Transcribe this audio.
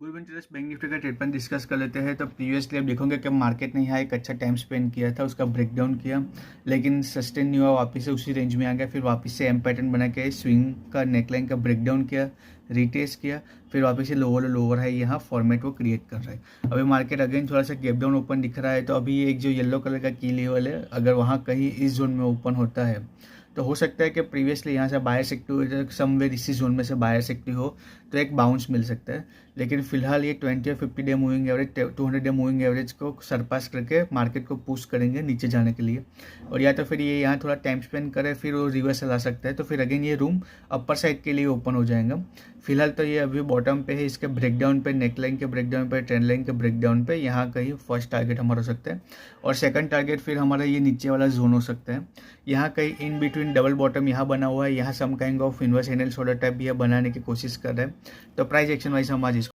Bull interest bank Nifty का trade plan discuss कर लेते हैं। तो प्रीवियसली आप देखोगे कि मार्केट ने यहाँ एक अच्छा टाइम स्पेंड किया था, उसका ब्रेकडाउन किया, लेकिन सस्टेन नहीं हुआ, वापस से उसी रेंज में आ गया। फिर वापस से एम पैटर्न बना के स्विंग का नेकलाइन का ब्रेकडाउन किया, रिटेस्ट किया, फिर वापस से लोअर है यहाँ फॉर्मेट वो क्रिएट कर रहा है। अभी मार्केट अगेन थोड़ा सा गैप डाउन ओपन दिख रहा है। तो अभी एक जो येलो कलर का की लेवल है, अगर वहाँ कहीं इस जोन में ओपन होता है तो हो सकता है कि प्रीवियसली यहाँ से बायर्स एक्टिव समवेयर इसी जोन में से बायर्स एक्टिव हो तो एक बाउंस मिल सकता है। लेकिन फिलहाल ये 20 और 50 day moving average 200 day moving average को सरपास करके मार्केट को पुश करेंगे नीचे जाने के लिए। और या तो फिर ये यहाँ थोड़ा टाइम स्पेंड करे फिर वो रिवर्सल आ सकता है, तो फिर अगेन ये रूम अपर साइड के लिए ओपन हो जाएगा। फिलहाल तो ये अभी बॉटम पे है, इसके ब्रेकडाउन पे, नेकलाइन के ब्रेकडाउन पे, ट्रेंड लाइन के ब्रेकडाउन पे यहाँ कहीं फर्स्ट टारगेट हमारा हो सकता है। और सेकंड टारगेट फिर हमारा ये नीचे वाला जोन हो सकता है। यहाँ कहीं इन बिटवीन डबल बॉटम यहाँ बना हुआ है, यहाँ सम काइंड ऑफ इन्वर्स एनएल शोल्डर टाइप भी बनाने की कोशिश कर रहे हैं। तो प्राइस एक्शन वाइज हम आज